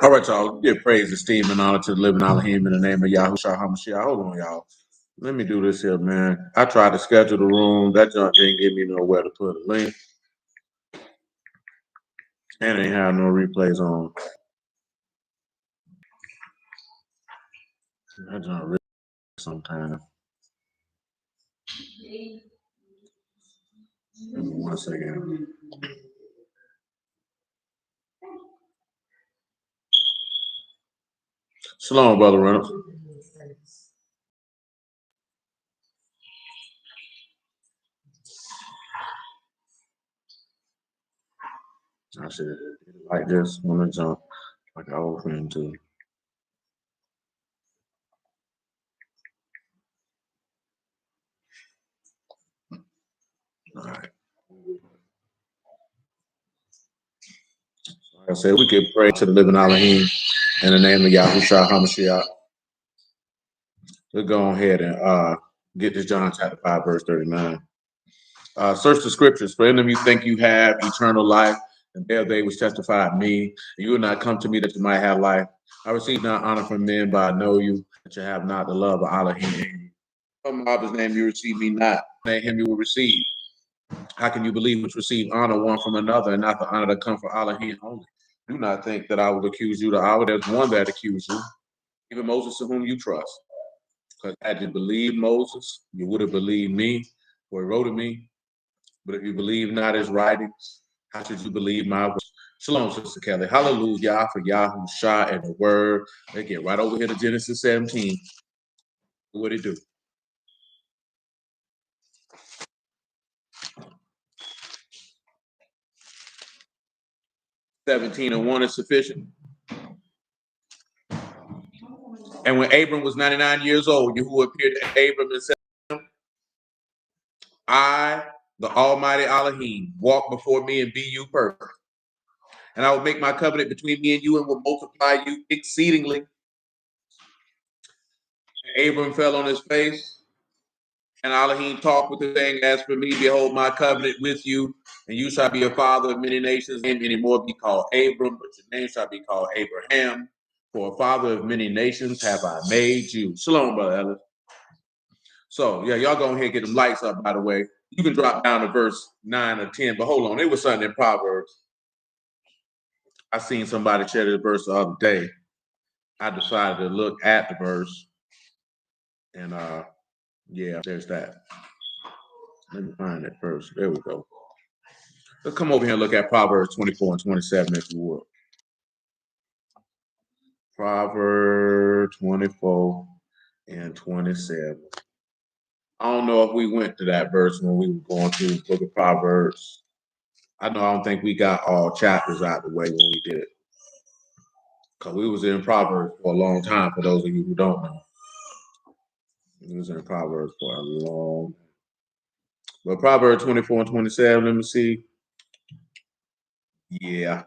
All right, y'all. Give praise, esteem, and honor to the living Elohim in the name of Yahushua HaMashiach. Hold on, y'all. Let me do this here, man. I tried to schedule the room. That junk didn't give me nowhere to put a link. And it ain't have no replays on. That junk really sometime. Give me 1 second. Shalom, Brother Reynolds. I should like this when I jump, like I was going to. All right. Like I said, we could pray to the living Elohim in the name of Yahushua HaMashiach. We'll go ahead and get this John chapter 5, verse 39. Search the scriptures, for in them you think you have eternal life, and there they which testify of me. And you will not come to me that you might have life. I receive not honor from men, but I know you, that you have not the love of Elohim. From Father's name you receive me not, name him you will receive. How can you believe which receive honor one from another, and not the honor that come from Elohim only? Do not think that I will accuse you the hour. There's one that accuse you, even Moses, to whom you trust. Because had you believed Moses, you would have believed me, for he wrote of me. But if you believe not his writings, how should you believe my words? Shalom, Sister Kelly. Hallelujah for Yahushua and the word. They get right over here to Genesis 17. What it do? 17 and 1 is sufficient. And when Abram was 99 years old, Yahuwah appeared to Abram and said to him, I, the Almighty Elohim, walk before me and be you perfect. And I will make my covenant between me and you and will multiply you exceedingly. And Abram fell on his face, and Elohim talked with him, saying, as for me, behold, my covenant with you, and you shall be a father of many nations, and any more be called Abram, but your name shall be called Abraham. For a father of many nations have I made you. Shalom, Brother Ellis. So, yeah, y'all go ahead and get them lights up, by the way. You can drop down to verse 9 or 10, but hold on. It was something in Proverbs. I seen somebody share this verse the other day. I decided to look at the verse, and yeah, there's that. Let me find it first. There we go. Let's come over here and look at Proverbs 24 and 27, if you would. Proverbs 24 and 27. I don't know if we went to that verse when we were going through the book of Proverbs. I don't think we got all chapters out of the way when we did it. Because we was in Proverbs for a long time, for those of you who don't know. We was in Proverbs for a long time. But Proverbs 24 and 27, let me see. Yeah.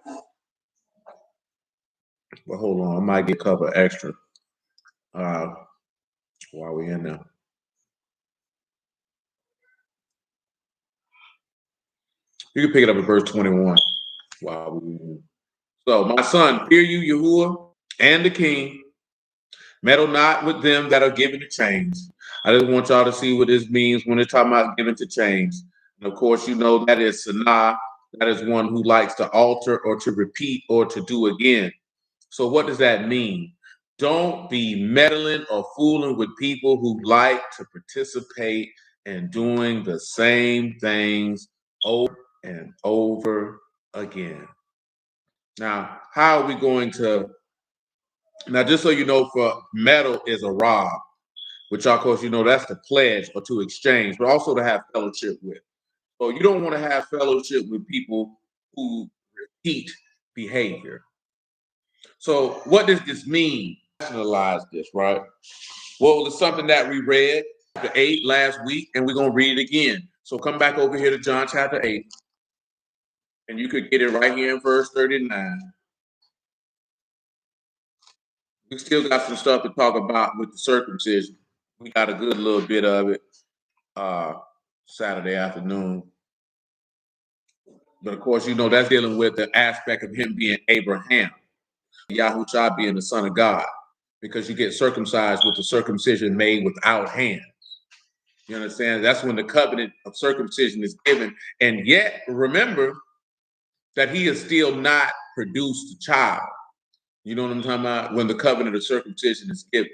But hold on, I might get a couple extra while we're in there. You can pick it up at verse 21. Wow. So, my son, fear you, Yahuwah, and the king. Meddle not with them that are given to change. I just want y'all to see what this means when they're talking about given to change. And of course, you know that is sanah. That is one who likes to alter or to repeat or to do again. So what does that mean? Don't be meddling or fooling with people who like to participate in doing the same things over and over again. Now, how are we going to, now just so you know, for meddle is a rob, which of course, you know, that's to pledge or to exchange, but also to have fellowship with. So you don't want to have fellowship with people who repeat behavior. So what does this mean? Rationalize this, right? Well, it's something that we read chapter 8 last week, and we're going to read it again. So come back over here to John chapter 8, and you could get it right here in verse 39. We still got some stuff to talk about with the circumcision. We got a good little bit of it Saturday afternoon. But of course, that's dealing with the aspect of him being Abraham, Yahushua being the son of God, because you get circumcised with the circumcision made without hands. You understand? That's when the covenant of circumcision is given. And yet, remember that he has still not produced a child. You know what I'm talking about? When the covenant of circumcision is given.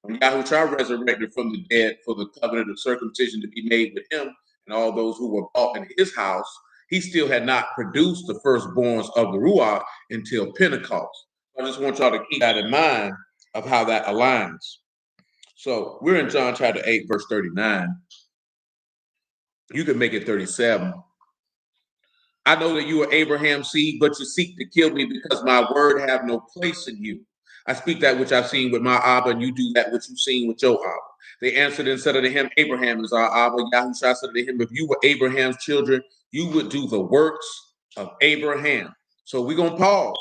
When Yahushua resurrected from the dead for the covenant of circumcision to be made with him and all those who were bought in his house, he still had not produced the firstborns of the Ruach until Pentecost. I just want y'all to keep that in mind of how that aligns. So we're in John chapter 8, verse 39. You can make it 37. I know that you are Abraham's seed, but you seek to kill me because my word have no place in you. I speak that which I've seen with my Abba, and you do that which you've seen with your Abba. They answered and said unto him, Abraham is our Abba. Yahushua said unto him, if you were Abraham's children, you would do the works of Abraham. So we're going to pause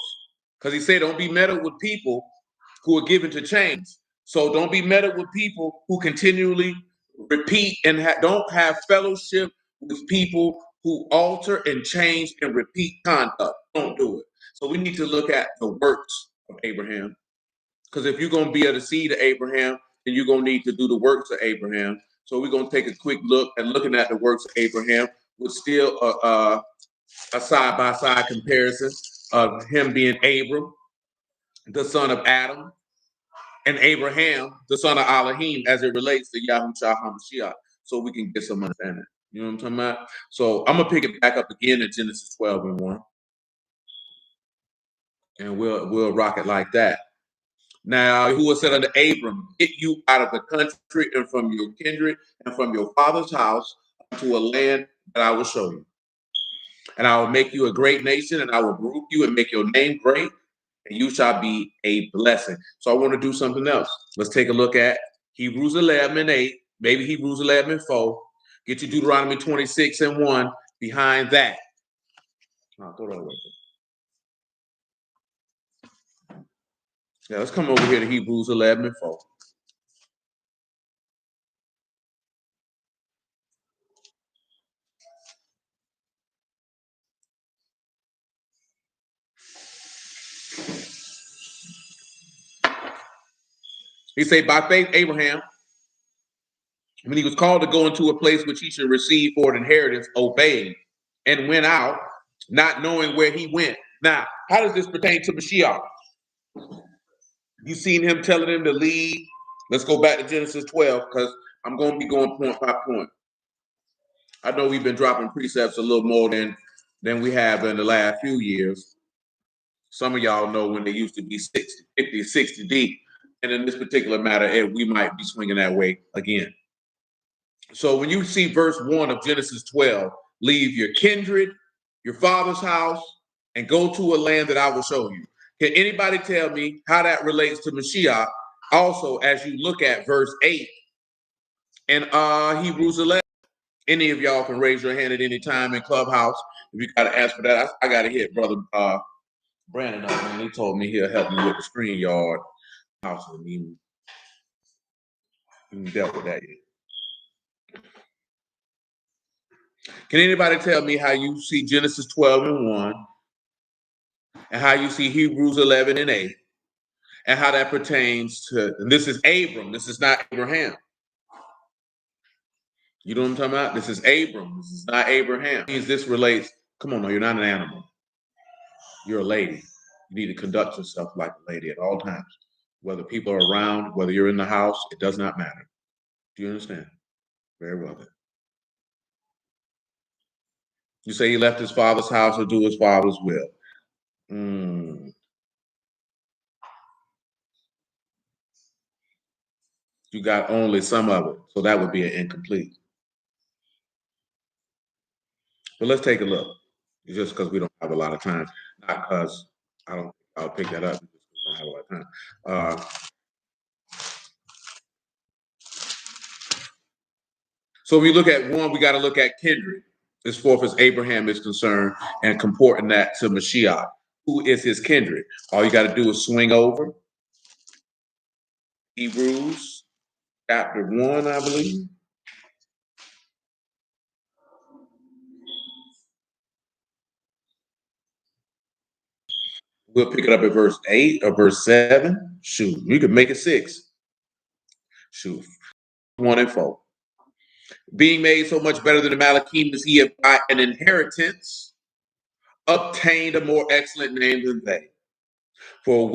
because he said, don't be meddled with people who are given to change. So don't be meddled with people who continually repeat and don't have fellowship with people who alter and change and repeat conduct. Don't do it. So we need to look at the works of Abraham. Because if you're going to be of the seed of Abraham, then you're going to need to do the works of Abraham. So we're going to take a quick look and looking at the works of Abraham with still a side-by-side comparison of him being Abram, the son of Adam, and Abraham, the son of Elohim, as it relates to Yahushua HaMashiach, so we can get some understanding. You know what I'm talking about? So I'm going to pick it back up again in Genesis 12 and 1. And we'll rock it like that. Now, Yahuwah said unto Abram, get you out of the country and from your kindred and from your father's house to a land that I will show you. And I will make you a great nation, and I will group you and make your name great, and you shall be a blessing. So I want to do something else. Let's take a look at Hebrews 11 and 8, maybe Hebrews 11 and 4. Get you Deuteronomy 26 and 1 behind that. Throw that away. Yeah, let's come over here to Hebrews 11 and 4. He said, by faith, Abraham, when he was called to go into a place which he should receive for an inheritance, obeyed and went out, not knowing where he went. Now, how does this pertain to Mashiach? You seen him telling him to leave. Let's go back to Genesis 12 because I'm going to be going point by point. I know we've been dropping precepts a little more than we have in the last few years. Some of y'all know when they used to be 60, 50, 60 deep. And in this particular matter, we might be swinging that way again. So when you see verse 1 of Genesis 12, leave your kindred, your father's house, and go to a land that I will show you. Can anybody tell me how that relates to Mashiach? Also, as you look at verse 8 in Hebrews 11, any of y'all can raise your hand at any time in Clubhouse. If you got to ask for that, I got to hit Brother Brandon up, man. He told me he'll help me with the screen yard house. And he dealt with that yet. Can anybody tell me how you see Genesis 12 and 1 and how you see Hebrews 11 and 8 and how that pertains to, and this is Abram, this is not Abraham. You know what I'm talking about? This is Abram, this is not Abraham. Means this relates, come on, no, you're not an animal. You're a lady. You need to conduct yourself like a lady at all times. Whether people are around, whether you're in the house, it does not matter. Do you understand? Very well then. You say he left his father's house to do his father's will. You got only some of it, so that would be an incomplete. But let's take a look. Just because we don't have a lot of time, not because I'll pick that up. Because we don't have a lot of time. So we look at one, we got to look at kindred, as far as Abraham is concerned, and comporting that to Mashiach. Who is his kindred? All you got to do is swing over Hebrews chapter 1, I believe. We'll pick it up at verse 8 or verse 7. Shoot, you could make it 6. Shoot, 1 and 4. Being made so much better than the Malachim as he had by an inheritance obtained a more excellent name than they. For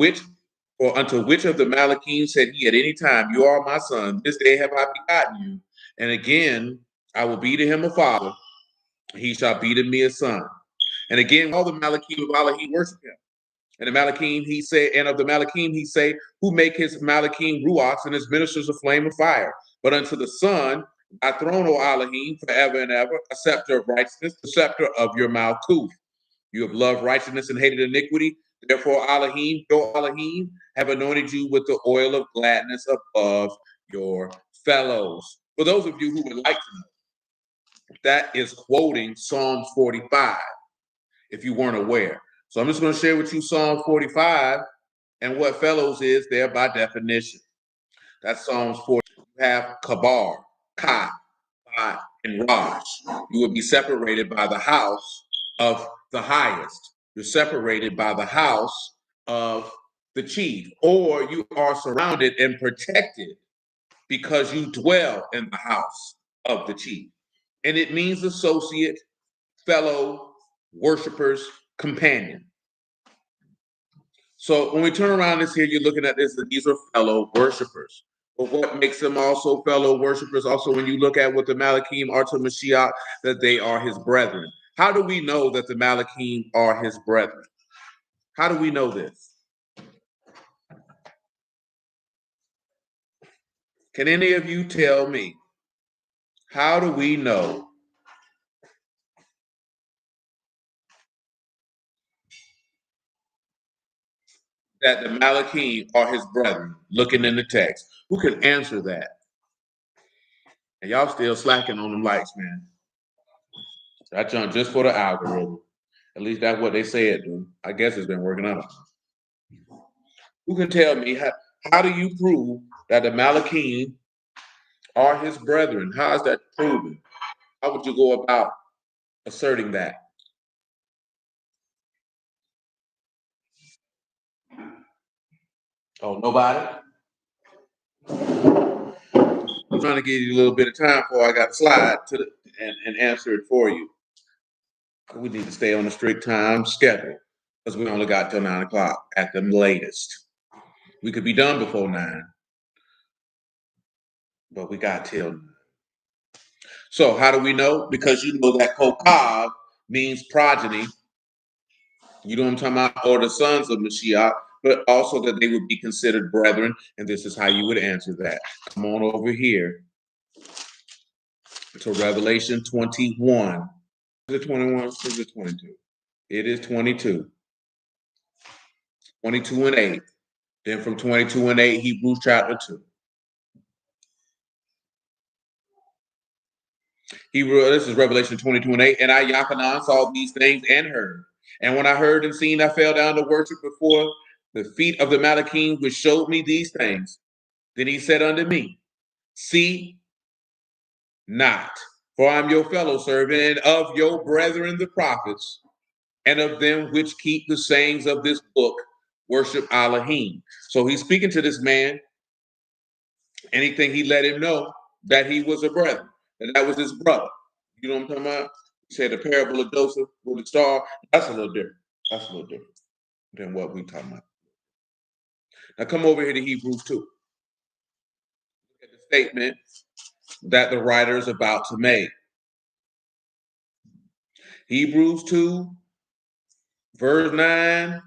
unto which of the Malachim said he at any time, You are my son, this day have I begotten you. And again, I will be to him a father, he shall be to me a son. And again, all the Malachim of Allah, he worship him. And the Malachim, he say, and of the Malachim, he say, who make his Malachim ruachs and his ministers a flame of fire. But unto the Son, thy throne, O Elohim, forever and ever, a scepter of righteousness, the scepter of your Malkuth. You have loved righteousness and hated iniquity. Therefore, Elohim, your Elohim, have anointed you with the oil of gladness above your fellows. For those of you who would like to know, that is quoting Psalms 45, if you weren't aware. So I'm just going to share with you Psalms 45 and what fellows is there by definition. That's Psalms 40. You have Kabar, Ka, Ba, and Raj. You will be separated by the house of the highest. You're separated by the house of the chief, or you are surrounded and protected because you dwell in the house of the chief. And it means associate, fellow, worshipers, companion. So when we turn around this here, you're looking at this, that these are fellow worshipers. But what makes them also fellow worshipers? Also, when you look at what the Malachim are to Mashiach, that they are his brethren. How do we know that the Malachim are his brethren? How do we know this? Can any of you tell me, how do we know that the Malachim are his brethren? Looking in the text. Who can answer that? And y'all still slacking on them lights, man. That's just for the algorithm. At least that's what they say it do. I guess it's been working out. Who can tell me, how do you prove that the Malachim are his brethren? How is that proven? How would you go about asserting that? Oh, nobody? I'm trying to give you a little bit of time before I got to slide and answer it for you. We need to stay on a strict time schedule because we only got till 9 o'clock at the latest. We could be done before 9, but we got till 9. So how do we know? Because you know that Kokav means progeny. You know what I'm talking about? Or the sons of Mashiach, but also that they would be considered brethren. And this is how you would answer that. Come on over here to Revelation 21. Is it 21? Is it 22? It is 22. 22 and 8. Then from 22 and 8, Hebrews chapter 2. This is Revelation 22 and 8. And I, Yachanan, saw these things and heard. And when I heard and seen, I fell down to worship before the feet of the Malachim, which showed me these things. Then he said unto me, See not, for I am your fellow servant, and of your brethren the prophets, and of them which keep the sayings of this book, worship Elohim. So he's speaking to this man. Anything he let him know that he was a brother, and that was his brother. You know what I'm talking about? He said the parable of Joseph with the star. That's a little different. That's a little different than what we're talking about. Now come over here to Hebrews 2. Look at the statement that the writer is about to make. Hebrews 2, verse 9.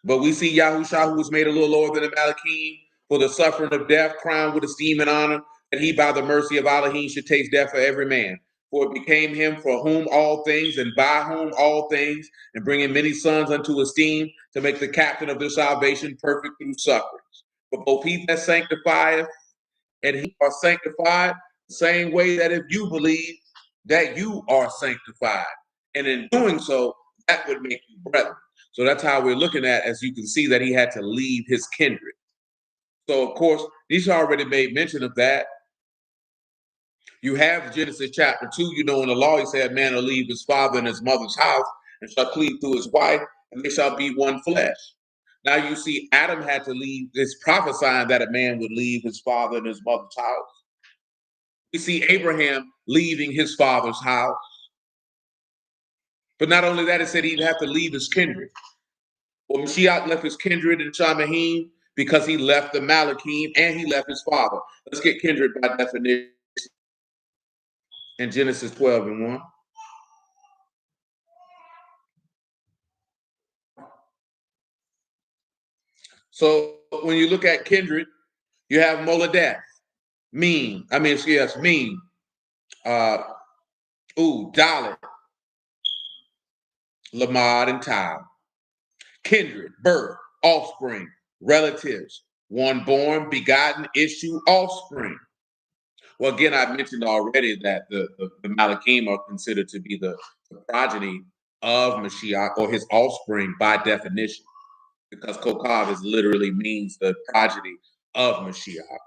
But we see Yahushua, who was made a little lower than the Malachim, for the suffering of death, crowned with esteem and honor, that he by the mercy of Elohim should taste death for every man. For it became him for whom all things, and by whom all things, and bringing many sons unto esteem, to make the captain of their salvation perfect through sufferings. But both he that sanctifieth and he are sanctified, the same way that if you believe that you are sanctified. And in doing so, that would make you brethren. So that's how we're looking at, as you can see, that he had to leave his kindred. So, of course, Nisha already made mention of that. You have Genesis chapter 2, in the law, he said, man will leave his father and his mother's house and shall cleave to his wife, and they shall be one flesh. Now you see Adam had to leave, it's prophesying that a man would leave his father and his mother's house. We see Abraham leaving his father's house. But not only that, it said he'd have to leave his kindred. Well, Mashiach left his kindred in Shamahim because he left the Malachim and he left his father. Let's get kindred by definition in Genesis 12:1. So when you look at kindred, you have Moladesh, mean, Dalit, Lamad, and Tal. Kindred, birth, offspring, relatives, one born, begotten, issue, offspring. Well, again, I mentioned already that the Malachim are considered to be the progeny of Mashiach or his offspring by definition, because Kokav is literally means the progeny of Mashiach.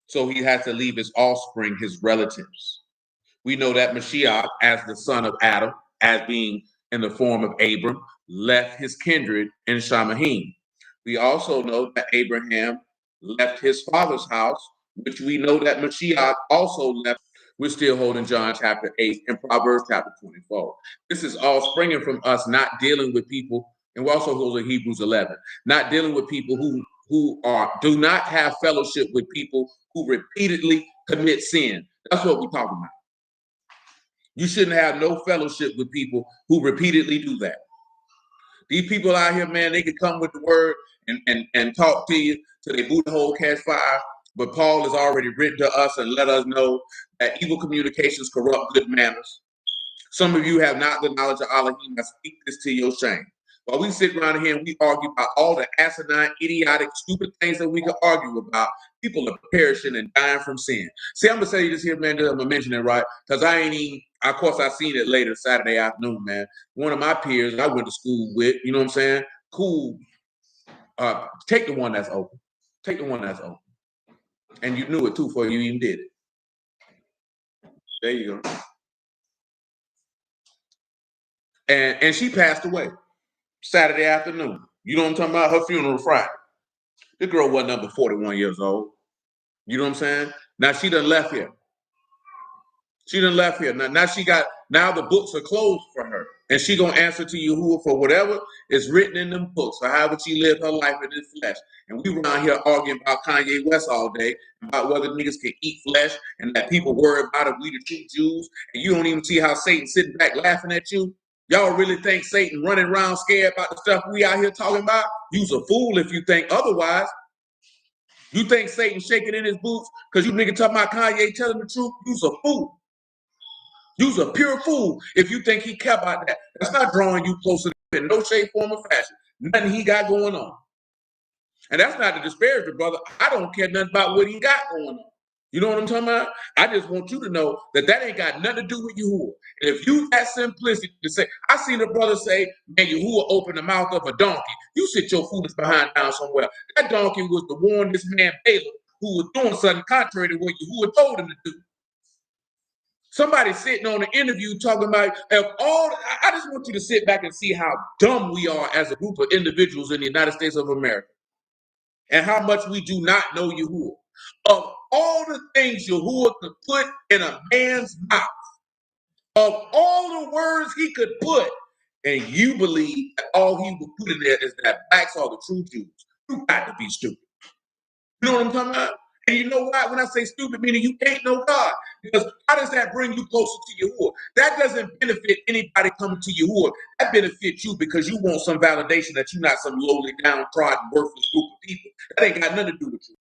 So he has to leave his offspring, his relatives. We know that Mashiach, as the son of Adam, as being in the form of Abram, left his kindred in Shamahim. We also know that Abraham left his father's house, which we know that Mashiach also left. We're still holding John chapter 8 and Proverbs chapter 24. This is all springing from us not dealing with people, and we're also holding Hebrews 11, not dealing with people who do not have fellowship with people who repeatedly commit sin. That's what we're talking about. You shouldn't have no fellowship with people who repeatedly do that. These people out here, man, they can come with the word and talk to you till they boot the whole catch fire. But Paul has already written to us and let us know that evil communications corrupt good manners. Some of you have not the knowledge of Elohim. I speak this to your shame. While we sit around here and we argue about all the asinine, idiotic, stupid things that we can argue about, people are perishing and dying from sin. See, I'm going to say this here, man, I'm going to mention it, right? Because of course, I seen it later Saturday afternoon, man. One of my peers I went to school with, you know what I'm saying? Cool. Take the one that's open. Take the one that's open. And you knew it, too, before you even did it. There you go. And she passed away Saturday afternoon. You know what I'm talking about? Her funeral Friday. The girl wasn't number 41 years old. You know what I'm saying? Now she done left here. She done left here. Now the books are closed for her. And she gonna answer to Yahuwah for whatever is written in them books, for however she lived her life in this flesh. And we around here arguing about Kanye West all day, about whether niggas can eat flesh, and that people worry about if we the true Jews, and you don't even see how Satan's sitting back laughing at you. Y'all really think Satan running around scared about the stuff we out here talking about? You's a fool if you think otherwise. You think Satan shaking in his boots because you nigga talking about Kanye telling the truth? You's a fool. You's a pure fool if you think he care about that. That's not drawing you closer in no shape, form, or fashion. Nothing he got going on. And that's not to disparage the brother. I don't care nothing about what he got going on. You know what I'm talking about? I just want you to know that ain't got nothing to do with Yahuwah. And if you got simplicity to say, I seen a brother say, man, Yahuwah opened the mouth of a donkey. You sit your foolish behind down somewhere. That donkey was to warn this man Balaam, who was doing something contrary to what Yahuwah told him to do. Somebody sitting on an interview talking about I just want you to sit back and see how dumb we are as a group of individuals in the United States of America, and how much we do not know Yahuwah. Of all the things Yahuwah could put in a man's mouth, of all the words he could put, and you believe that all he would put in there is that blacks are the true Jews. You got to be stupid. You know what I'm talking about? And you know why? When I say stupid, meaning you can't know God. Because how does that bring you closer to Yahuwah? That doesn't benefit anybody coming to Yahuwah. That benefits you because you want some validation that you're not some lowly, downtrodden, worthless group of people. That ain't got nothing to do with you.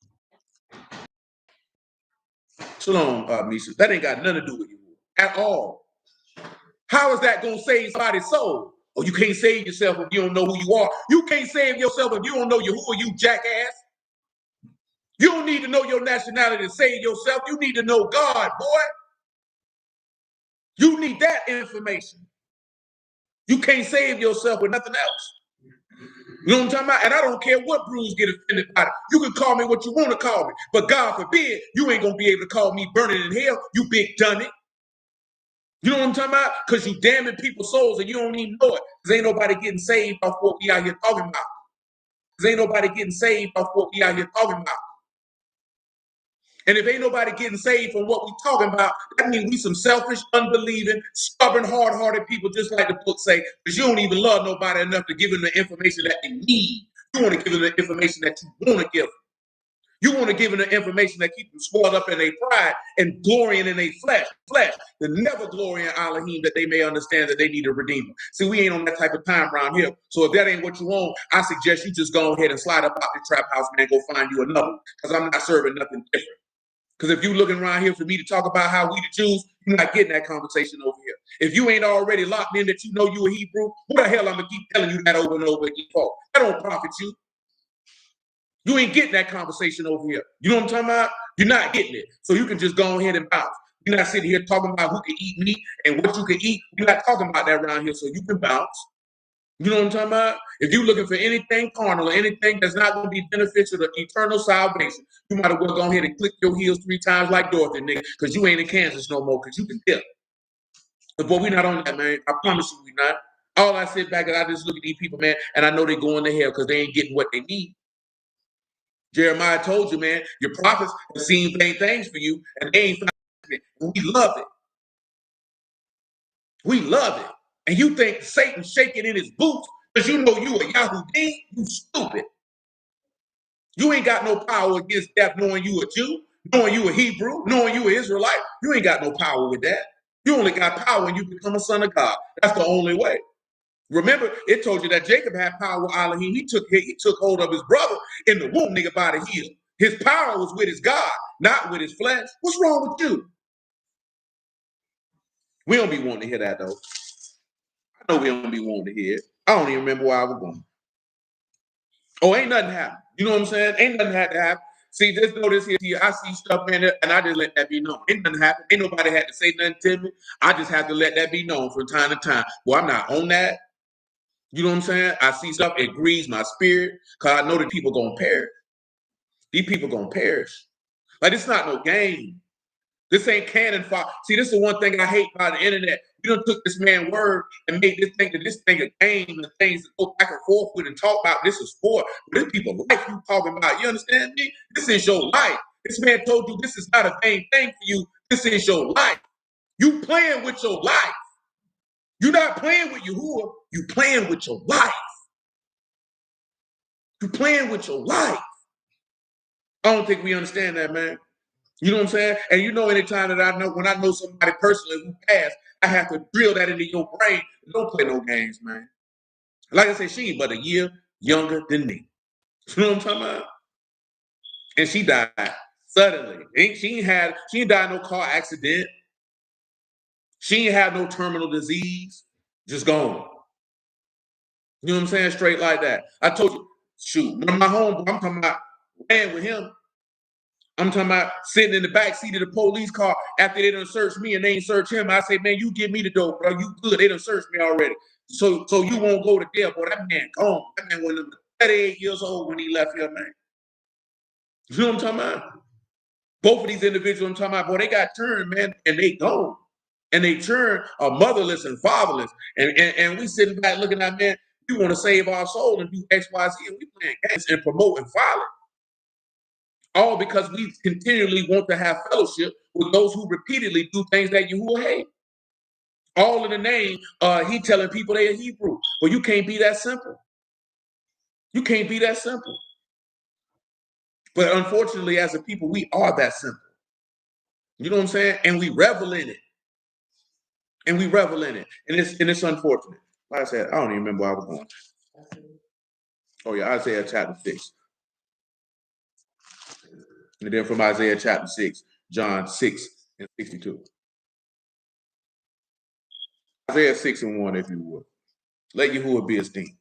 Shalom, Misha. That ain't got nothing to do with you at all. How is that going to save somebody's soul? Oh, you can't save yourself if you don't know who you are. You can't save yourself if you don't know Yahuwah, you jackass. You don't need to know your nationality to save yourself. You need to know God, boy. You need that information. You can't save yourself with nothing else. You know what I'm talking about? And I don't care what Bruce get offended by it. You can call me what you want to call me. But God forbid, you ain't going to be able to call me burning in hell, you big dummy. You know what I'm talking about? Because you damning people's souls and you don't even know it. Because ain't nobody getting saved off what we out here talking about. Because ain't nobody getting saved off what we out here talking about. And if ain't nobody getting saved from what we talking about, that means we some selfish, unbelieving, stubborn, hard-hearted people, just like the book say, because you don't even love nobody enough to give them the information that they need. You want to give them the information that you want to give them. You want to give them the information that keep them spoiled up in their pride and glorying in their flesh, the never glory in Elohim, that they may understand that they need a redeemer. See, we ain't on that type of time around here. So if that ain't what you want, I suggest you just go ahead and slide up out the trap house, man, go find you another one, because I'm not serving nothing different. Because if you looking around here for me to talk about how we the Jews, you're not getting that conversation over here. If you ain't already locked in that you know you a Hebrew, what the hell I'm going to keep telling you that over and over again for? That don't profit you. You ain't getting that conversation over here. You know what I'm talking about? You're not getting it. So you can just go ahead and bounce. You're not sitting here talking about who can eat meat and what you can eat. You're not talking about that around here, so you can bounce. You know what I'm talking about? If you're looking for anything carnal or anything that's not going to be beneficial to eternal salvation, you might as well go ahead and click your heels 3 times like Dorothy, nigga, because you ain't in Kansas no more, because you can tell. But boy, we not on that, man. I promise you we not. All I sit back and I just look at these people, man, and I know they going to hell because they ain't getting what they need. Jeremiah told you, man, your prophets have seen vain things for you, and they ain't found it. And we love it. We love it. And you think Satan shaking in his boots because you know you a Yahudi? You stupid. You ain't got no power against death knowing you a Jew, knowing you a Hebrew, knowing you an Israelite. You ain't got no power with that. You only got power when you become a son of God. That's the only way. Remember, it told you that Jacob had power with Elohim. He took hold of his brother in the womb, nigga, by the heel. His power was with his God, not with his flesh. What's wrong with you? We don't be wanting to hear that, though. I know we don't be wanting to hear it. I don't even remember where I was going. Oh, ain't nothing happened. You know what I'm saying? Ain't nothing had to happen. See, just notice here, I see stuff in there, and I just let that be known. Ain't nothing happened. Ain't nobody had to say nothing to me. I just have to let that be known from time to time. Well, I'm not on that. You know what I'm saying? I see stuff, it grieves my spirit, because I know that people going to perish. These people going to perish. Like, it's not no game. This ain't cannon fire. See, this is the one thing I hate about the internet. You done took this man's word and made this thing a game and things to go back and forth with and talk about. This is sport. But this people life you talking about. You understand me? This is your life. This man told you this is not a vain thing for you. This is your life. You playing with your life. You're not playing with Yahuwah. You playing with your life. You playing with your life. I don't think we understand that, man. You know what I'm saying? And you know, anytime that when I know somebody personally who passed, I have to drill that into your brain. Don't play no games, man. Like I said, she ain't but a year younger than me. You know what I'm talking about? And she died suddenly. She ain't died no car accident. She ain't had no terminal disease. Just gone. You know what I'm saying? Straight like that. I told you, shoot, one of my homeboys, I'm talking about ran with him. I'm talking about sitting in the back seat of the police car after they done searched me and they ain't search him. I say, man, you give me the dope, bro. You good. They done searched me already. So you won't go to jail, boy. That man gone. That man was 38 years old when he left here, man. You know what I'm talking about? Both of these individuals I'm talking about, boy, they got turned, man, and they gone. And they turn motherless and fatherless. And we sitting back looking at, man, we want to save our soul and do X, Y, Z, and we playing games and promoting violence. All because we continually want to have fellowship with those who repeatedly do things that Yahuwah hate. All in the name, he telling people they are Hebrew. Well, you can't be that simple. You can't be that simple. But unfortunately, as a people, we are that simple. You know what I'm saying? And we revel in it. And we revel in it. And it's unfortunate. Like I said, I don't even remember where I was going. Oh, yeah, Isaiah chapter 6. And then from Isaiah chapter 6, John 6 and 62. Isaiah 6 and 1, if you would. Let Yahuwah be esteemed.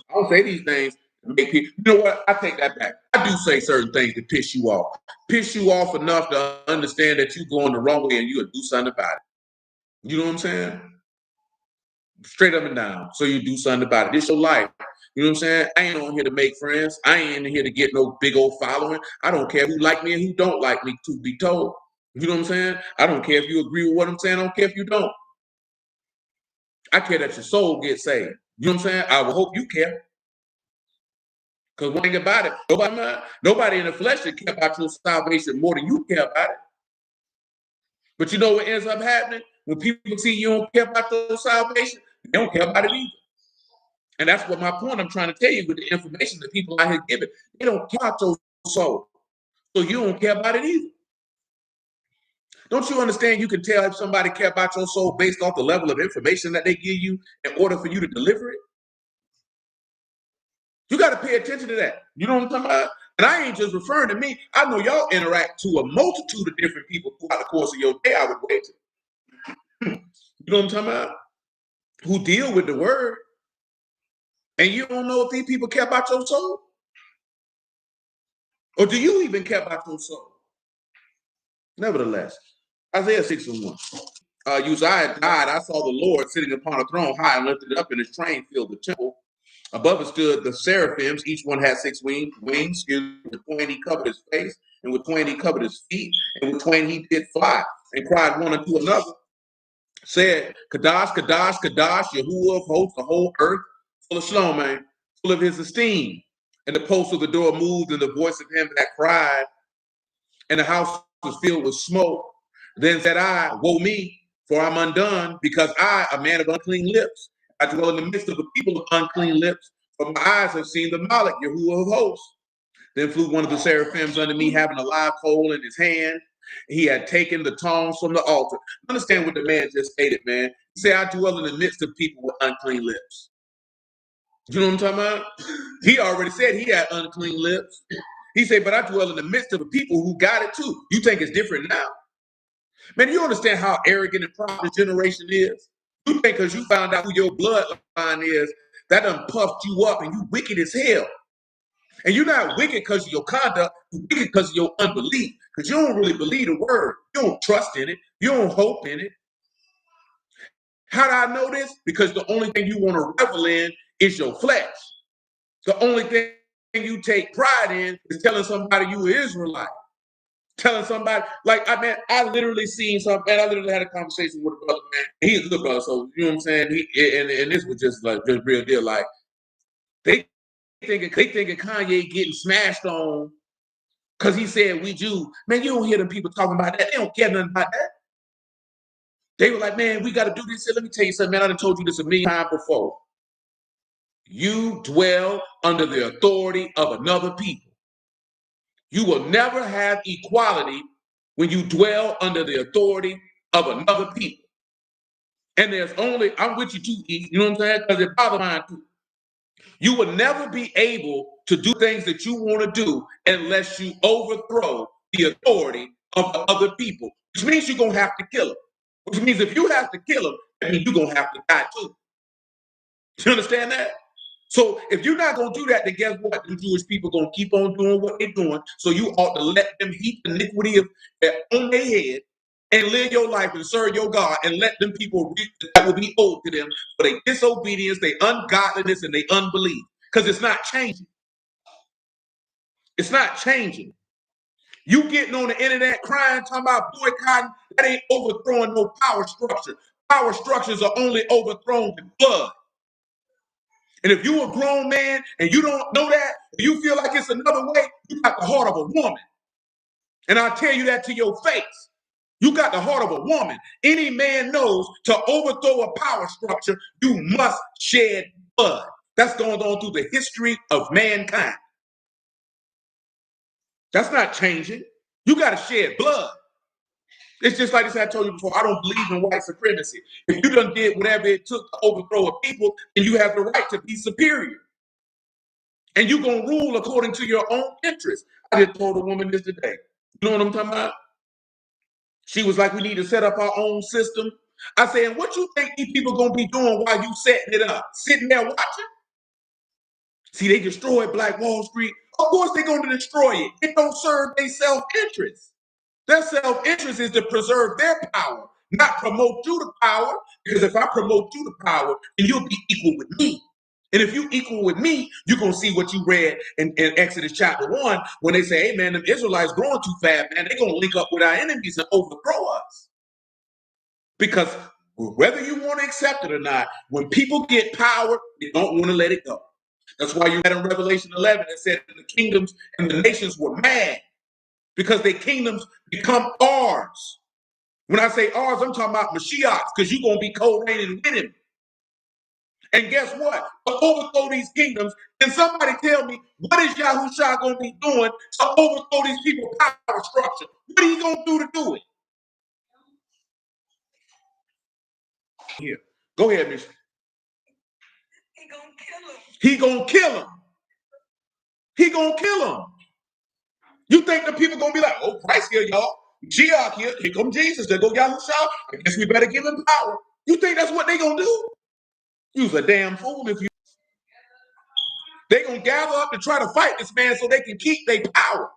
I don't say these things to make people, you know what? I take that back. I do say certain things to piss you off. Piss you off enough to understand that you're going the wrong way and you'll do something about it. You know what I'm saying? Straight up and down. So you do something about it. It's your life. You know what I'm saying? I ain't on here to make friends. I ain't in here to get no big old following. I don't care who like me and who don't like me, to be told. You know what I'm saying? I don't care if you agree with what I'm saying. I don't care if you don't. I care that your soul gets saved. You know what I'm saying? I will hope you care. Because one thing about it, nobody in the flesh should care about your salvation more than you care about it. But you know what ends up happening? When people see you don't care about your salvation, they don't care about it either. And that's what my point I'm trying to tell you with the information that people out here giving. They don't care about your soul. So you don't care about it either. Don't you understand you can tell if somebody care about your soul based off the level of information that they give you in order for you to deliver it? You got to pay attention to that. You know what I'm talking about? And I ain't just referring to me. I know y'all interact to a multitude of different people throughout the course of your day, I would wait. You know what I'm talking about? Who deal with the word. And you don't know if these people care about your soul? Or do you even care about your soul? Nevertheless, Isaiah 6:1. Uzziah died. I saw the Lord sitting upon a throne high and lifted up, and his train filled the temple. Above it stood the seraphims. Each one had six wings. With twain he covered his face, and with twain he covered his feet, and with twain he did fly, and cried one unto another, said, Kadash, Kadash, Kadash, Yahuwah of hosts, the whole earth, full of shalom, man, full of his esteem. And the post of the door moved, and the voice of him that cried, and the house was filled with smoke. Then said I, woe me, for I'm undone, because I, a man of unclean lips, I dwell in the midst of the people of unclean lips, for my eyes have seen the Malach, Yahuwah of hosts. Then flew one of the seraphims unto me, having a live coal in his hand. He had taken the tongs from the altar. Understand what the man just stated, man. He said, I dwell in the midst of people with unclean lips. You know what I'm talking about? He already said he had unclean lips. He said, but I dwell in the midst of the people who got it too. You think it's different now? Man, you understand how arrogant and proud this generation is? You think because you found out who your bloodline is, that done puffed you up and you wicked as hell. And you're not wicked because of your conduct, you're wicked because of your unbelief, because you don't really believe the word. You don't trust in it. You don't hope in it. How do I know this? Because the only thing you want to revel in is your flesh. The only thing you take pride in is telling somebody you are Israelite. Telling somebody, like, I literally seen something, I literally had a conversation with a brother, man. He's a good brother, so you know what I'm saying? And this was just like just real deal. Like, they thinking Kanye getting smashed on because he said we Jew. Man, you don't hear them people talking about that. They don't care nothing about that. They were like, man, we got to do this. So let me tell you something, man. I done told you this a million times before. You dwell under the authority of another people. You will never have equality when you dwell under the authority of another people. And there's only, I'm with you too, E, you know what I'm saying? Because it bothers mine too. You will never be able to do things that you want to do unless you overthrow the authority of the other people, which means you're going to have to kill them. Which means if you have to kill them, that means you're going to have to die too. You understand that? So if you're not going to do that, then guess what? The Jewish people going to keep on doing what they're doing. So you ought to let them heap iniquity on their head and live your life and serve your God and let them people reap that will be owed to them for their disobedience, their ungodliness, and their unbelief. Because it's not changing. It's not changing. You getting on the internet crying, talking about boycotting, that ain't overthrowing no power structure. Power structures are only overthrown with blood. And if you a grown man and you don't know that, you feel like it's another way, you got the heart of a woman. And I'll tell you that to your face. You got the heart of a woman. Any man knows to overthrow a power structure, you must shed blood. That's going on through the history of mankind. That's not changing. You got to shed blood. It's just like this I told you before, I don't believe in white supremacy. If you done did whatever it took to overthrow a people, then you have the right to be superior. And you're going to rule according to your own interests. I just told a woman this today. You know what I'm talking about? She was like, we need to set up our own system. I said, what you think these people going to be doing while you setting it up? Sitting there watching? See, they destroyed Black Wall Street. Of course they're going to destroy it. It don't serve their self-interest. Their self-interest is to preserve their power, not promote you to power. Because if I promote you to power, then you'll be equal with me. And if you equal with me, you're going to see what you read in Exodus chapter 1 when they say, hey, man, the Israelites growing too fast, man. They're going to link up with our enemies and overthrow us. Because whether you want to accept it or not, when people get power, they don't want to let it go. That's why you had in Revelation 11, it said the kingdoms and the nations were mad because their kingdoms become ours. When I say ours, I'm talking about Mashiach, because you're going to be co-reigning with him. And guess what? To overthrow these kingdoms, can somebody tell me what is Yahushua going to be doing to overthrow these people's power structure? What are you going to do to do it? Here, go ahead, Miss. He going to kill him. He going to kill him. He going to kill him. You think the people going to be like, oh, Christ here, y'all. Mashiach here. Here come Jesus. There go Yahushua. I guess we better give him power. You think that's what they going to do? You's a damn fool if you. They're going to gather up to try to fight this man so they can keep their power.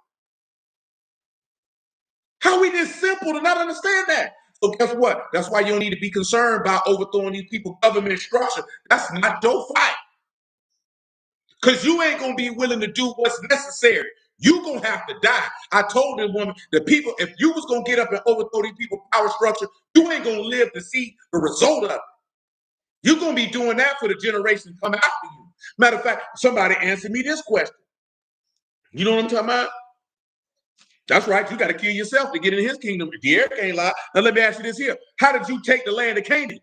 How we this simple to not understand that? So guess what? That's why you don't need to be concerned about overthrowing these people's government structure. That's not your fight. Because you ain't going to be willing to do what's necessary. You're going to have to die. I told the woman, the people, if you was going to get up and overthrow these people's power structure, you ain't going to live to see the result of it. You're going to be doing that for the generation coming after you. Matter of fact, somebody answered me this question. You know what I'm talking about? That's right. You got to kill yourself to get in his kingdom. The air can't lie. Now let me ask you this here. How did you take the land of Canaan?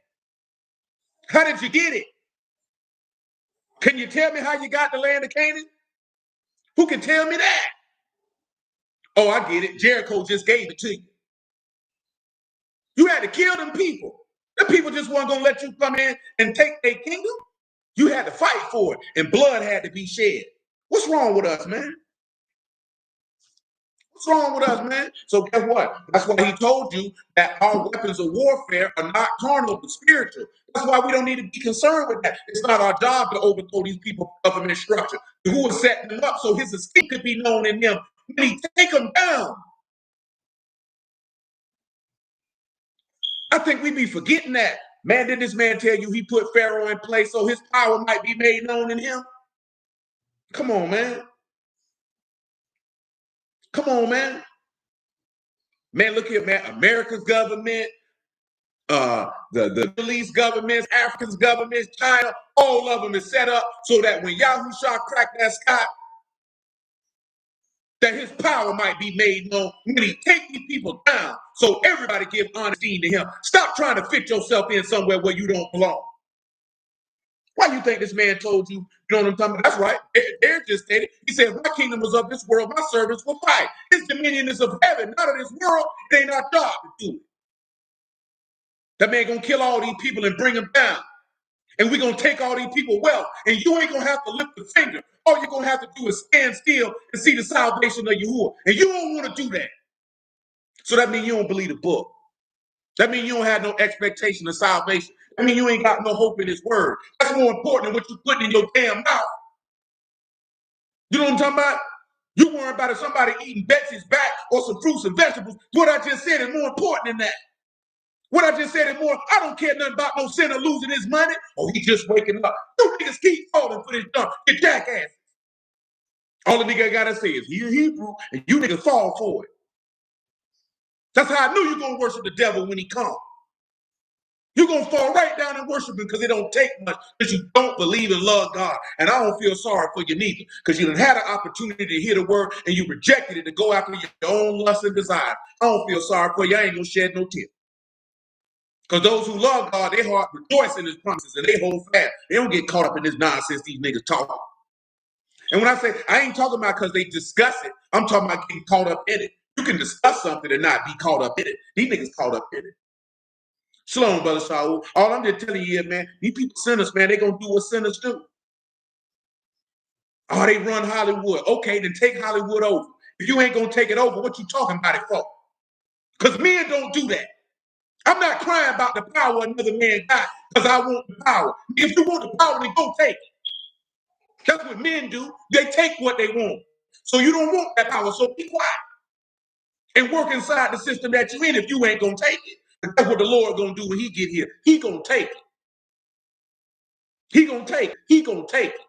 How did you get it? Can you tell me how you got the land of Canaan? Who can tell me that? Oh, I get it. Jericho just gave it to you. You had to kill them people. The people just weren't going to let you come in and take their kingdom. You had to fight for it, and blood had to be shed. What's wrong with us, man? What's wrong with us, man? So guess what? That's why he told you that our weapons of warfare are not carnal but spiritual. That's why we don't need to be concerned with that. It's not our job to overthrow these people's government structure. Who is setting them up so his escape could be known in them when he take them down. I think we be forgetting that. Man, did this man tell you he put Pharaoh in place so his power might be made known in him? Come on, man. Come on, man. Man, look here, man. America's government, the Middle East governments, Africa's governments, China, all of them is set up so that when Yahushua cracked that sky, that his power might be made known when he take these people down. So everybody give honesty to him. Stop trying to fit yourself in somewhere where you don't belong. Why do you think this man told you, you know what I'm talking about? That's right. Eric just stated, he said, my kingdom was of this world, my servants will fight. His dominion is of heaven, not of this world. It ain't our job to do it. That man gonna kill all these people and bring them down. And we're gonna take all these people wealth. And you ain't gonna have to lift a finger. All you're gonna have to do is stand still and see the salvation of Yahuwah. And you don't want to do that. So that means you don't believe the book. That means you don't have no expectation of salvation. I mean, you ain't got no hope in his word. That's more important than what you put in your damn mouth. You know what I'm talking about? You worry about if somebody eating Betsy's back or some fruits and vegetables. What I just said is more important than that. What I just said is more, I don't care nothing about no sinner losing his money. Oh, he just waking up. You niggas keep falling for this dump. You jackass. All the nigga gotta say is, he a Hebrew, and you niggas fall for it. That's how I knew you're gonna worship the devil when he comes. You're going to fall right down and worship him because it don't take much because you don't believe and love God. And I don't feel sorry for you neither because you done had an opportunity to hear the word and you rejected it to go after your own lust and desire. I don't feel sorry for you. I ain't going to shed no tears. Because those who love God, their heart rejoice in his promises and they hold fast. They don't get caught up in this nonsense these niggas talk. And when I say, I ain't talking about because they discuss it. I'm talking about getting caught up in it. You can discuss something and not be caught up in it. These niggas caught up in it. Shalom, Brother Saul. All I'm just telling you is, man, these people sinners, man, they going to do what sinners do. Oh, they run Hollywood. Okay, then take Hollywood over. If you ain't going to take it over, what you talking about it for? Because men don't do that. I'm not crying about the power another man got because I want the power. If you want the power, then go take it. That's what men do. They take what they want. So you don't want that power, so be quiet. And work inside the system that you're in if you ain't going to take it. That's what the Lord gonna do when he get here. He gonna take it. He gonna take it. He gonna take it.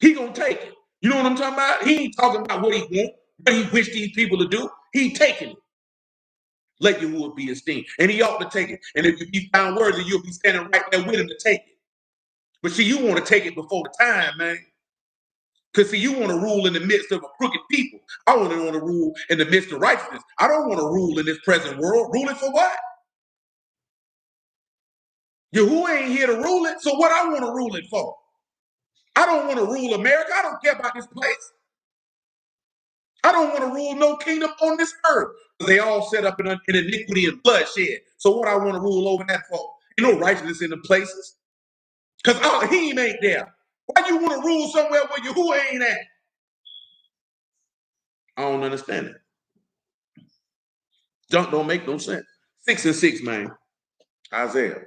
He gonna take it. You know what I'm talking about? He ain't talking about what he want, what he wish these people to do. He taking it. Let Yahuwah be esteemed. And he ought to take it. And if he found worthy, you'll be standing right there with him to take it. But see, you want to take it before the time, man. Because see, you want to rule in the midst of a crooked people. I want to rule in the midst of righteousness. I don't want to rule in this present world. Ruling for what? Yahuwah ain't here to rule it. So what I want to rule it for? I don't want to rule America. I don't care about this place. I don't want to rule no kingdom on this earth. They all set up in iniquity and bloodshed. So what I want to rule over that for? You know, righteousness in the places. Because he ain't there. Why you want to rule somewhere where Yahuwah ain't at? I don't understand it. Don't make no sense. 6 and 6, man. Isaiah.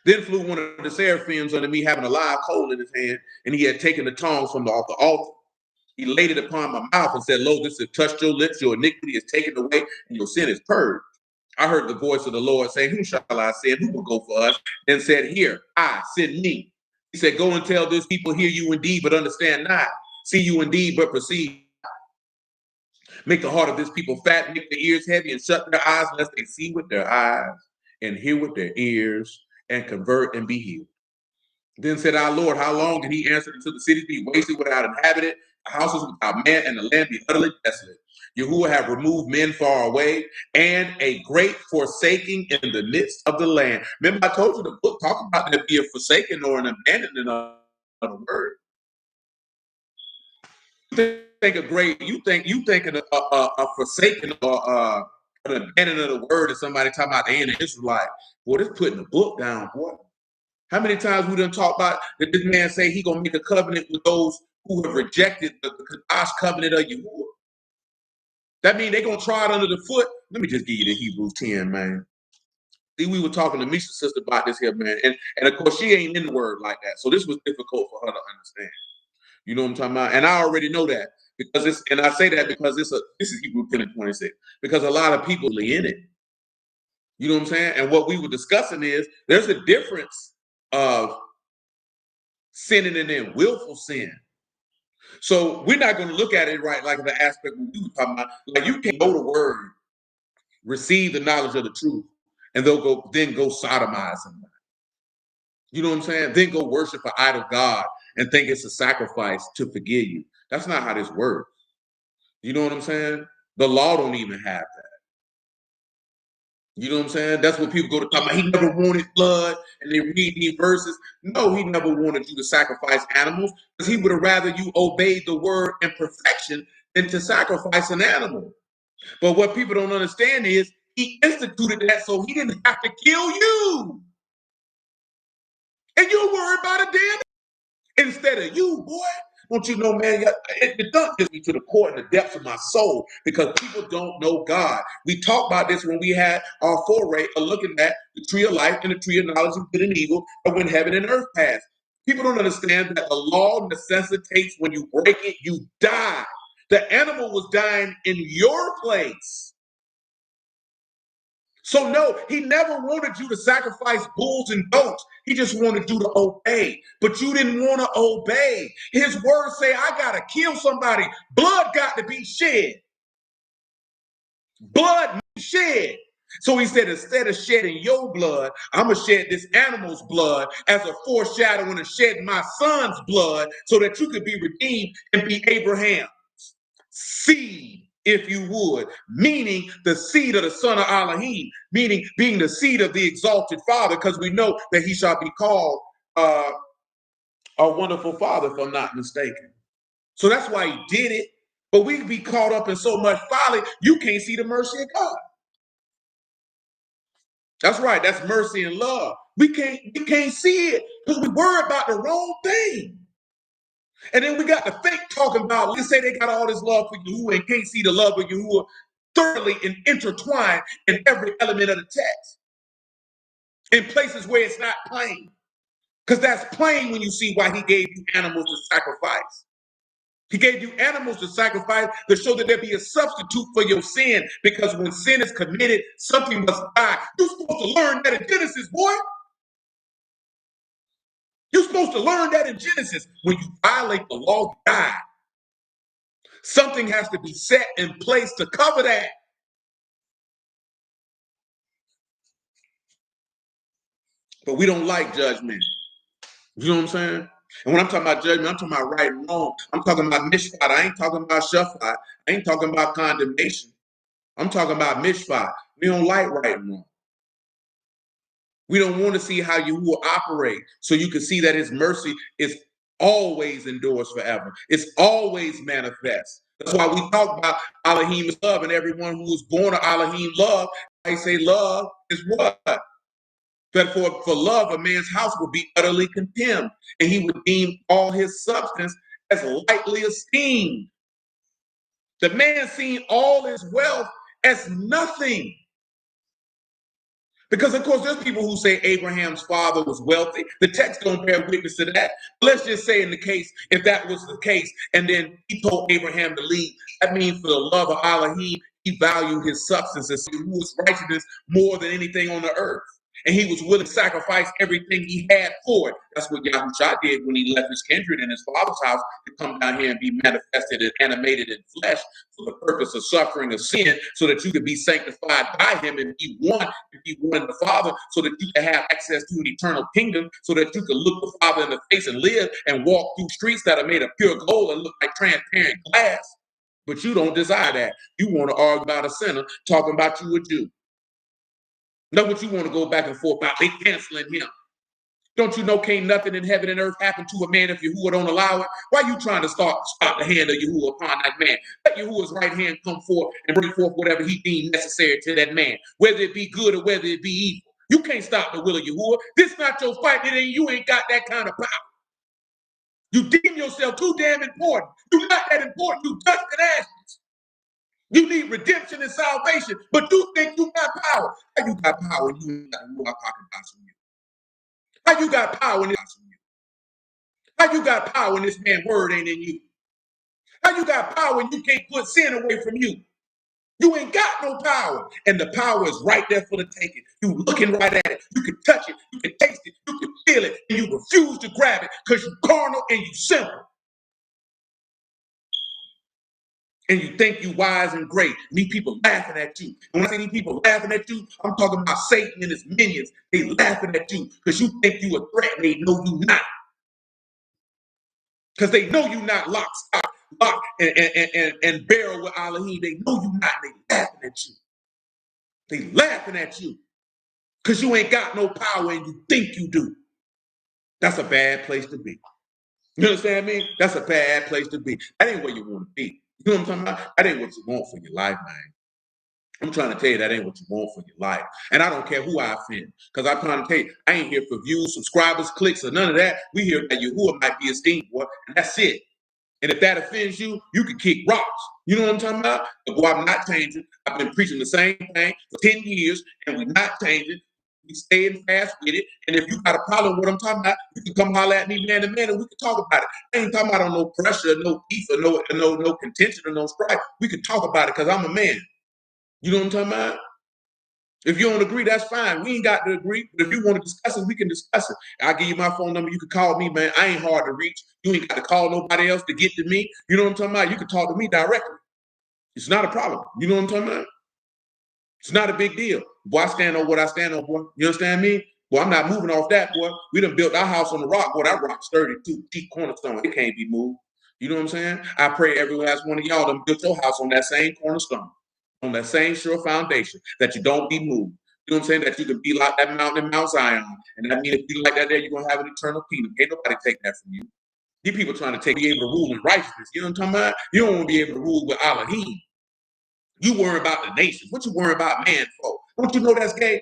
Then flew one of the seraphims unto me, having a live coal in his hand, and he had taken the tongs from the altar. He laid it upon my mouth and said, Lo, this has touched your lips, your iniquity is taken away, and your sin is purged. I heard the voice of the Lord saying, Whom shall I send? Who will go for us? And said, Here, I, send me. He said, Go and tell this people, hear you indeed, but understand not. See you indeed, but perceive. Make the heart of this people fat, make their ears heavy, and shut their eyes, lest they see with their eyes, and hear with their ears, and convert and be healed. Then said our Lord, How long? And he answered, Until the cities be wasted without inhabitant, houses without man, and the land be utterly desolate. Yahuwah have removed men far away, and a great forsaking in the midst of the land. Remember, I told you the book talking about there being forsaken or an abandonment of the word. You thinking a forsaken or an abandonment of the word is somebody talking about the end of Israelite. Boy, this putting the book down, boy. How many times we done talk about that this man say he gonna make a covenant with those who have rejected the Kadash covenant of Yahuwah? That means they gonna try it under the foot. Let me just give you the Hebrews 10, man. See, we were talking to Misha's sister about this here, man. And of course, she ain't in the word like that. So this was difficult for her to understand. You know what I'm talking about? And I already know that because and I say that because this is Hebrews 10 and 26. Because a lot of people are in it. You know what I'm saying? And what we were discussing is there's a difference of sinning and then willful sin. So we're not going to look at it right like the aspect we were talking about. Like you can know the word, receive the knowledge of the truth, and then go sodomize somebody. You know what I'm saying? Then go worship an idol God and think it's a sacrifice to forgive you. That's not how this works. You know what I'm saying? The law don't even have that. You know what I'm saying? That's what people go to talk about. He never wanted blood, and they read these verses. No, he never wanted you to sacrifice animals because he would have rather you obeyed the word in perfection than to sacrifice an animal. But what people don't understand is he instituted that so he didn't have to kill you. And you're worried about a damn instead of you, boy. Don't you know, man? It gets me to the core and the depths of my soul because people don't know God. We talked about this when we had our foray of looking at the tree of life and the tree of knowledge of good and evil, and when heaven and earth pass. People don't understand that the law necessitates when you break it, you die. The animal was dying in your place. So no, he never wanted you to sacrifice bulls and goats. He just wanted you to obey. But you didn't want to obey. His words say, I got to kill somebody. Blood got to be shed. Blood shed. So he said, instead of shedding your blood, I'm going to shed this animal's blood as a foreshadowing of shedding my son's blood so that you could be redeemed and be Abraham's seed, if you would, meaning the seed of the son of Elohim, meaning being the seed of the exalted Father, because we know that he shall be called a wonderful Father, if I'm not mistaken. So that's why he did it. But we be caught up in so much folly, you can't see the mercy of God. That's right. That's mercy and love. We can't see it because we worry about the wrong thing. And then we got the fake talking about, let's say they got all this love for Yahuwah and can't see the love of Yahuwah thoroughly and intertwined in every element of the text. In places where it's not plain. Because that's plain when you see why he gave you animals to sacrifice. He gave you animals to sacrifice to show that there be a substitute for your sin. Because when sin is committed, something must die. You're supposed to learn that in Genesis, boy. You're supposed to learn that in Genesis. When you violate the law, you die. Something has to be set in place to cover that. But we don't like judgment. You know what I'm saying? And when I'm talking about judgment, I'm talking about right and wrong. I'm talking about mishpat. I ain't talking about shafat. I ain't talking about condemnation. I'm talking about mishpat. We don't like right and wrong. We don't want to see how you will operate, so you can see that his mercy is always endures forever. It's always manifest. That's why we talk about Elohim's love, and everyone who is born of Elohim love, they say love is what? That for love, a man's house would be utterly condemned, and he would deem all his substance as lightly esteemed. The man seen all his wealth as nothing. Because, of course, there's people who say Abraham's father was wealthy. The text don't bear witness to that. Let's just say in the case, if that was the case, and then he told Abraham to leave, that means for the love of Elohim, he valued his substances, who was righteousness more than anything on the earth. And he was willing to sacrifice everything he had for it. That's what Yahushua did when he left his kindred and his father's house to come down here and be manifested and animated in flesh for the purpose of suffering of sin, so that you could be sanctified by him and be one in the Father, so that you can have access to an eternal kingdom, so that you can look the Father in the face and live and walk through streets that are made of pure gold and look like transparent glass. But you don't desire that. You want to argue about a sinner talking about you a Jew. Know what you want to go back and forth about. They canceling him. Don't you know can't nothing in heaven and earth happen to a man if Yahuwah don't allow it? Why are you trying to stop the hand of Yahuwah upon that man? Let Yahuwah's right hand come forth and bring forth whatever he deemed necessary to that man, whether it be good or whether it be evil. You can't stop the will of Yahuwah. This not your fight. You ain't got that kind of power. You deem yourself too damn important. You're not that important. You dust and ashes. You need redemption and salvation, but you think you got power. How you got power when you ain't got the Ruach HaKodesh from you? How you got power when it's from you? How you got power when this man's word ain't in you? How you got power when you can't put sin away from you? You ain't got no power. And the power is right there for the taking. You looking right at it. You can touch it. You can taste it. You can feel it. And you refuse to grab it because you're carnal and you simple. And you think you wise and great. And these people laughing at you. And when I say these people laughing at you, I'm talking about Satan and his minions. They laughing at you because you think you a threat and they know you not. Because they know you not lock, stock, lock, and barrel with Elohim. They know you not. They laughing at you. They laughing at you because you ain't got no power and you think you do. That's a bad place to be. You understand me? That's a bad place to be. That ain't where you want to be. You know what I'm talking about? That ain't what you want for your life, man. I'm trying to tell you that ain't what you want for your life. And I don't care who I offend. Because I'm trying to tell you, I ain't here for views, subscribers, clicks, or none of that. We here that Yahuwah might be esteemed, boy. And that's it. And if that offends you, you can kick rocks. You know what I'm talking about? But boy, I'm not changing. I've been preaching the same thing for 10 years, and we're not changing. We staying fast with it. And if you got a problem with what I'm talking about, you can come holler at me man to man, and we can talk about it. I ain't talking about on no pressure, no beef, or no contention, or no strife. We can talk about it because I'm a man. You know what I'm talking about? If you don't agree, that's fine. We ain't got to agree. But if you want to discuss it, we can discuss it. I'll give you my phone number. You can call me, man. I ain't hard to reach. You ain't got to call nobody else to get to me. You know what I'm talking about? You can talk to me directly. It's not a problem. You know what I'm talking about? It's not a big deal. Boy, I stand on what I stand on, boy. You understand me? Boy, I'm not moving off that, boy. We done built our house on the rock. Boy, that rock's sturdy, too. Deep cornerstone. It can't be moved. You know what I'm saying? I pray every last one of y'all done built your house on that same cornerstone, on that same sure foundation, that you don't be moved. You know what I'm saying? That you can be like that mountain in Mount Zion. And that means if you like that there, you're going to have an eternal kingdom. Ain't nobody take that from you. These people trying to be able to rule in righteousness. You know what I'm talking about? You don't want to be able to rule with Elohim. You worry about the nations. What you worry about man for? Don't you know that's gay?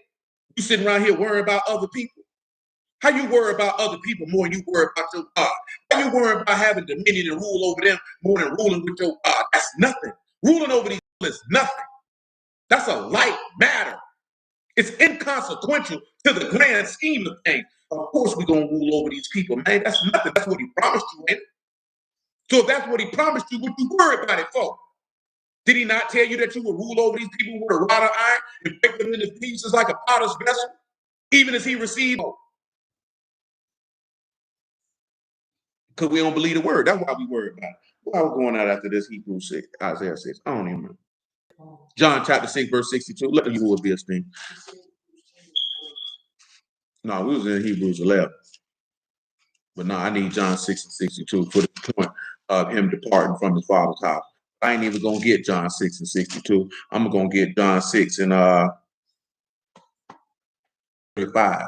You sitting around here worrying about other people. How you worry about other people more than you worry about your God? How you worry about having dominion and rule over them more than ruling with your God? That's nothing. Ruling over these people is nothing. That's a light matter. It's inconsequential to the grand scheme of things. Of course, we're going to rule over these people, man. That's nothing. That's what he promised you, man. So if that's what he promised you, what you worry about it for? Did he not tell you that you would rule over these people with a rod of iron and break them into pieces like a potter's vessel? Even as he received Because we don't believe the word. That's why we worry about it. Why are we going out after this Hebrews 6, Isaiah 6? I don't even remember. John chapter 6, verse 62. Let you will be a thing. No, we was in Hebrews 11. But no, I need John 6 and 62 for the point of him departing from his father's house. I ain't even going to get John 6 and 62. I'm going to get John 6 and 35.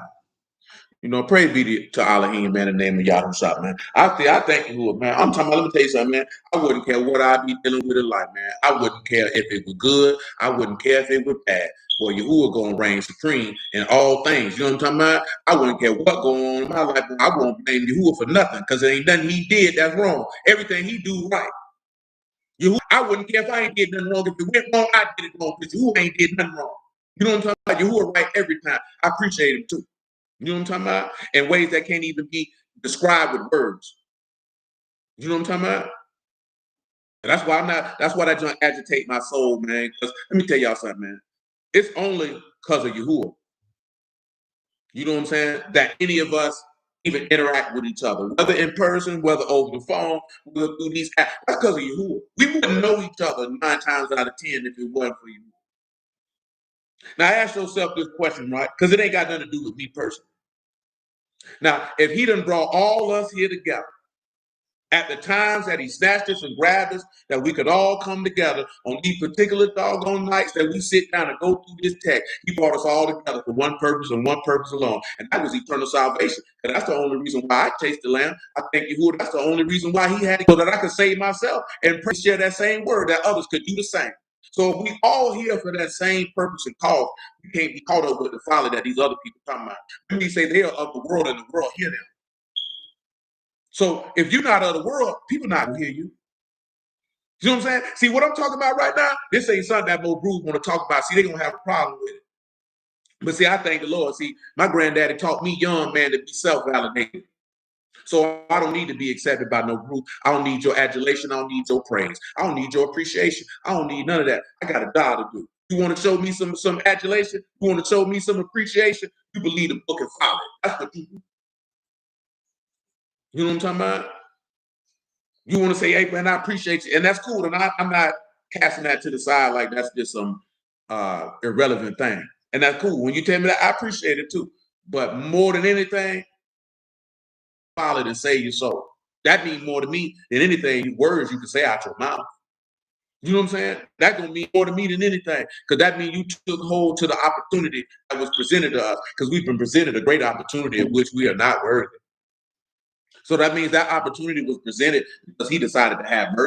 You know, praise be to Elohim, man, in the name of Yahushua, man. I thank you, man. I'm talking about, let me tell you something, man. I wouldn't care what I'd be dealing with in life, man. I wouldn't care if it was good. I wouldn't care if it was bad. Boy, Yahuwah going to reign supreme in all things. You know what I'm talking about? I wouldn't care what going on in my life. I won't blame Yahuwah for nothing because there ain't nothing he did that's wrong. Everything he do right. Yahuwah, I wouldn't care if I ain't did nothing wrong. If it went wrong, I did it wrong because Yahuwah ain't did nothing wrong. You know what I'm talking about? Yahuwah right every time. I appreciate him too. You know what I'm talking about? In ways that can't even be described with words. You know what I'm talking about? And that's why that don't agitate my soul, man. Because let me tell y'all something, man. It's only because of Yahuwah. You know what I'm saying? That any of us even interact with each other, whether in person, whether over the phone, whether through these apps. That's because of Yahuwah. We wouldn't know each other 9 times out of 10 if it wasn't for Yahuwah. Now ask yourself this question, right? Because it ain't got nothing to do with me personally. Now, if he done brought all us here together, at the times that he snatched us and grabbed us, that we could all come together on these particular doggone nights that we sit down and go through this text. He brought us all together for one purpose and one purpose alone, and that was eternal salvation. And that's the only reason why I chased the Lamb. I thank Yahuwah. That's the only reason why he had it, so that I could save myself and share that same word that others could do the same. So if we all here for that same purpose and cause, we can't be caught up with the folly that these other people talking about. When we say they are of the world and the world hear them. So if you're not of the world, people not gonna hear you. You know what I'm saying? See what I'm talking about right now? This ain't something that Mo Bruce want to talk about. See, they're gonna have a problem with it. But see, I thank the Lord. See, my granddaddy taught me young man to be self-validated. So I don't need to be accepted by no group. I don't need your adulation. I don't need your praise. I don't need your appreciation. I don't need none of that. I got a job to do. You want to show me some adulation? You want to show me some appreciation? You believe the book and follow it. That's what you do. You know what I'm talking about? You want to say, hey, man, I appreciate you. And that's cool. And I'm not casting that to the side like that's just some irrelevant thing. And that's cool. When you tell me that, I appreciate it too. But more than anything, follow it and save your soul. That means more to me than anything, words you can say out your mouth. You know what I'm saying? That gonna mean more to me than anything. Because that means you took hold to the opportunity that was presented to us. Because we've been presented a great opportunity of which we are not worthy. So that means that opportunity was presented because he decided to have mercy.